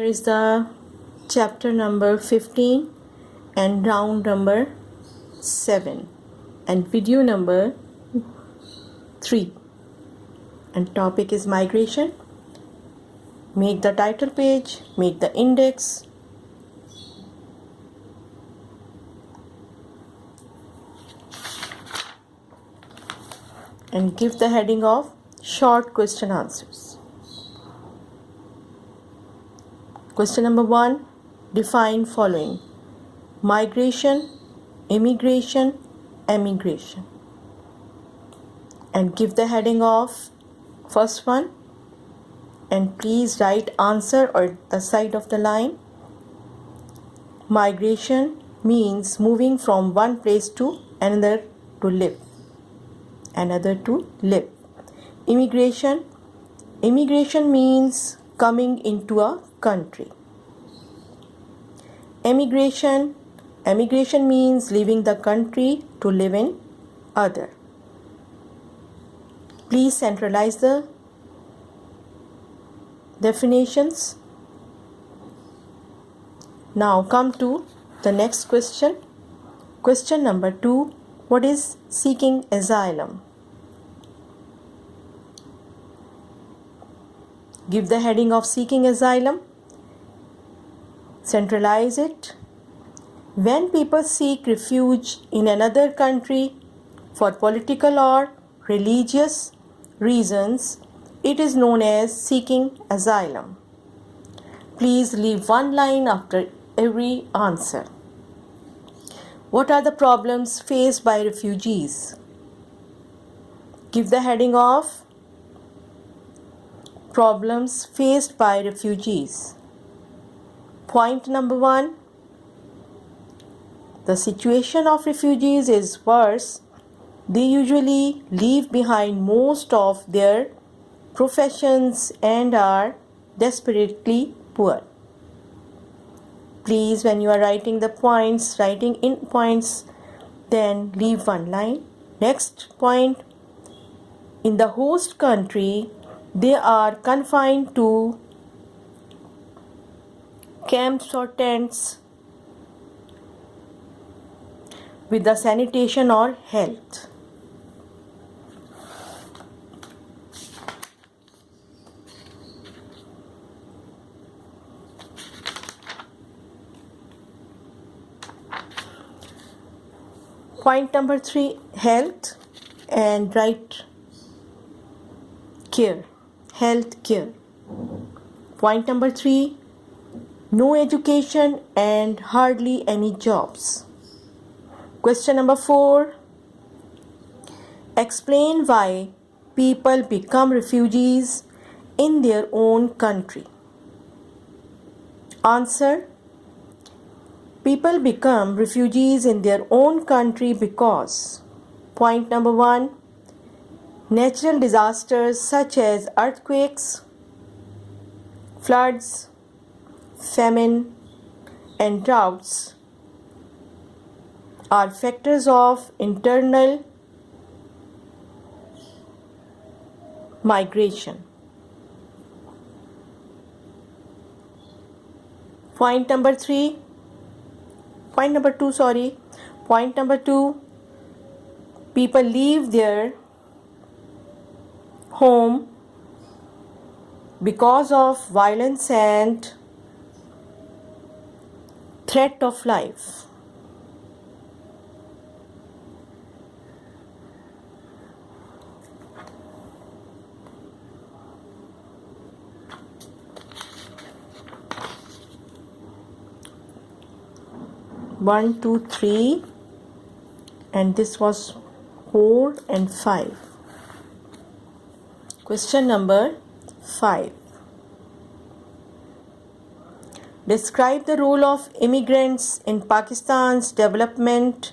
is the chapter number 15 and round number 7 and video number 3, and topic is migration. Make the title page, make the index, and give the heading of short question answers. Question number 1, define following: migration, immigration, emigration, and give the heading of first one, and please write answer on the side of the line. Migration means moving from one place to another to live. Immigration means coming into a country. Emigration means leaving the country to live in other. Please centralize the definitions. Now come to the next question. Question number 2, what is seeking asylum? Give the heading of seeking asylum. Centralize it. When people seek refuge in another country for political or religious reasons, it is known as seeking asylum. Please leave one line after every answer. What are the problems faced by refugees? Give the heading of problems faced by refugees. Point number 1, the situation of refugees is worse. They usually leave behind most of their professions and are desperately poor. Please, when you are writing the points, writing in points, then leave one line. Next point, in the host country, they are confined to camps or tents with the sanitation or health. Point number 3, health, and write care, health care. Point number 3, no education and hardly any jobs. Question number 4, explain why people become refugees in their own country. Answer: people become refugees in their own country because, point number 1, natural disasters such as earthquakes, floods, famine, and droughts are factors of internal migration. Point number 2, people leave their home because of violence and threat of life. One, two, three, and this was 4 and 5. Question number 5. Describe the role of immigrants in Pakistan's development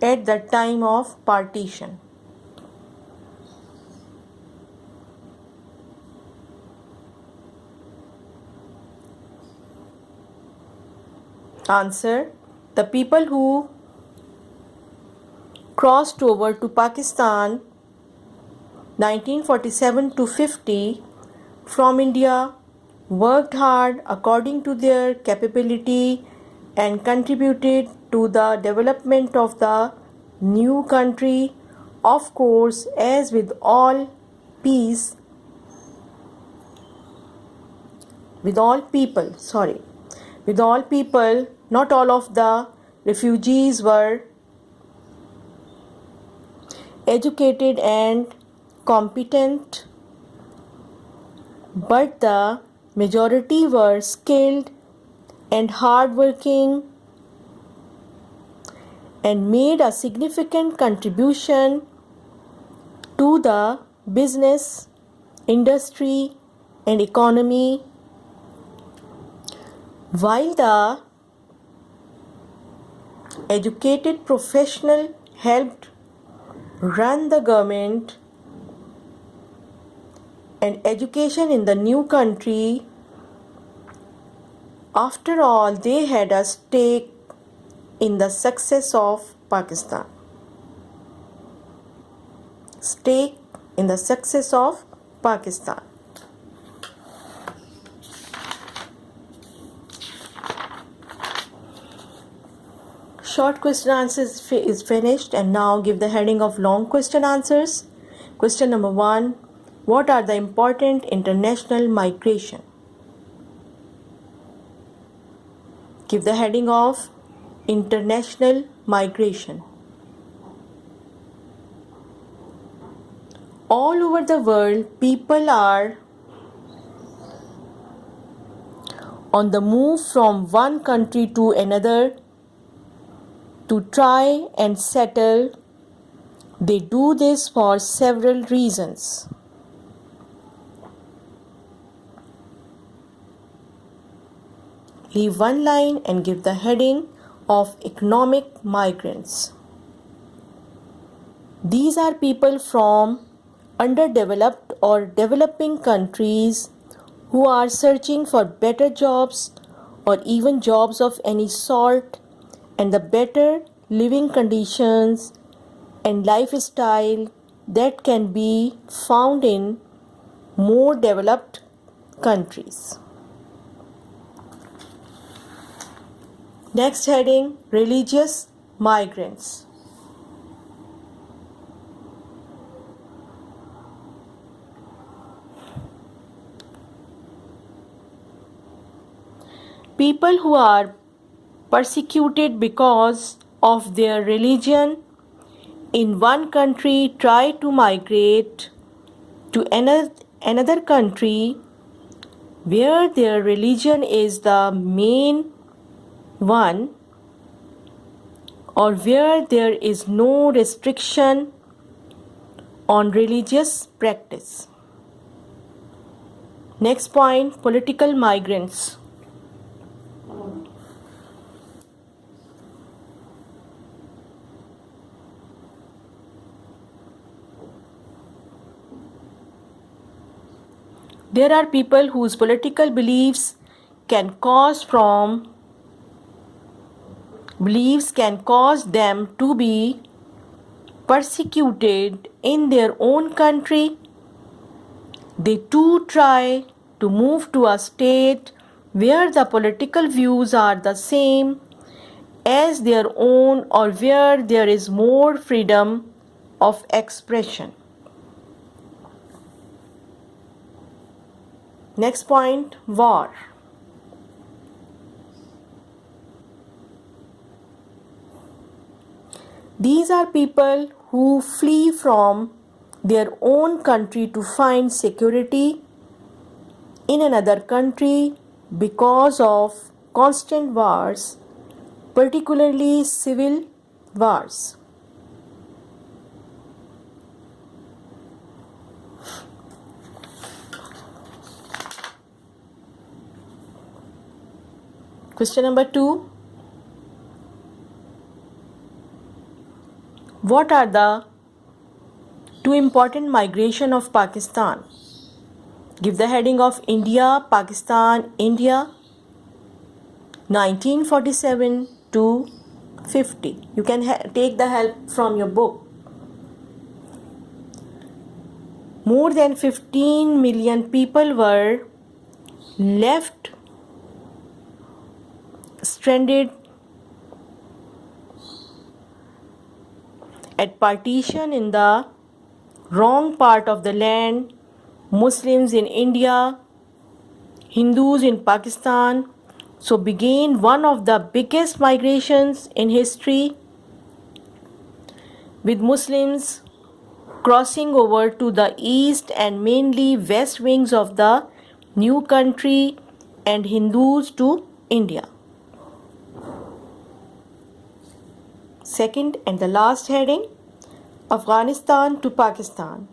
at the time of partition. Answer: the people who crossed over to Pakistan 1947 to 50 from India worked hard according to their capability and contributed to the development of the new country. Of course, as with all peace, with all people, not all of the refugees were educated and competent, but the majority were skilled and hardworking and made a significant contribution to the business, industry, and economy, while the educated professional helped run the government and education in the new country. After all, they had a stake in the success of Pakistan. Stake in the success of Pakistan. Short question answers is finished, and now give the heading of long question answers. Question number 1. What are the important international migration? Give the heading of international migration. All over the world, people are on the move from one country to another to try and settle. They do this for several reasons. Leave one line and give the heading of economic migrants. These are people from underdeveloped or developing countries who are searching for better jobs or even jobs of any sort and the better living conditions and lifestyle that can be found in more developed countries. Next heading, religious migrants. People who are persecuted because of their religion in one country try to migrate to another country where their religion is the main one, or where there is no restriction on religious practice. Next point, political migrants. There are people whose political beliefs can cause them to be persecuted in their own country. They too try to move to a state where the political views are the same as their own or where there is more freedom of expression. Next point, war. These are people who flee from their own country to find security in another country because of constant wars, particularly civil wars. Question number 2. What are the two important migration of Pakistan? Give the heading of India, Pakistan, India, 1947 to 50. You can take the help from your book. More than 15 million people were left stranded at partition in the wrong part of the land, Muslims in India, Hindus in Pakistan. So began one of the biggest migrations in history, with Muslims crossing over to the east and mainly west wings of the new country and Hindus to India. Second and the last heading, Afghanistan to Pakistan,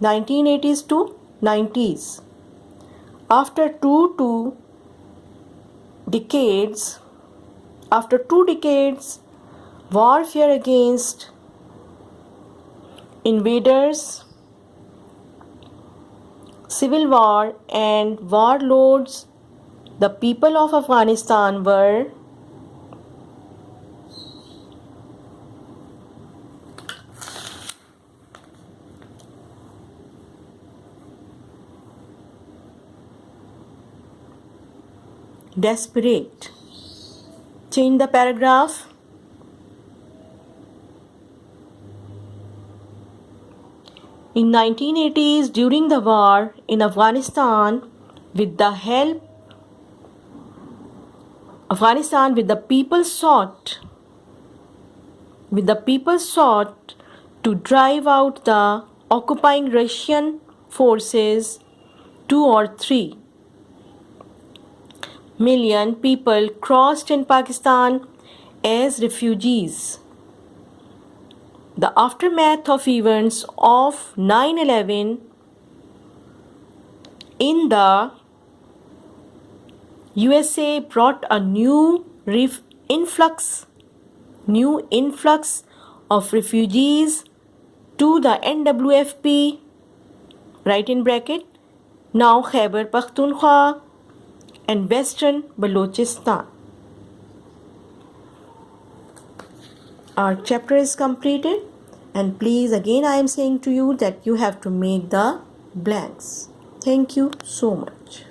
1980s to 90s. After two decades, warfare against invaders, civil war and warlords, the people of Afghanistan were desperate. Change the paragraph. In 1980s, during the war in Afghanistan, with the people sought to drive out the occupying Russian forces. 2 or 3 million people crossed in Pakistan as refugees. The aftermath of events of 9/11 in the USA brought a new influx of refugees to the NWFP, right in bracket, now Khyber Pakhtunkhwa and Western Balochistan. Our chapter is completed, and please again I am saying to you that you have to make the blanks. Thank you so much.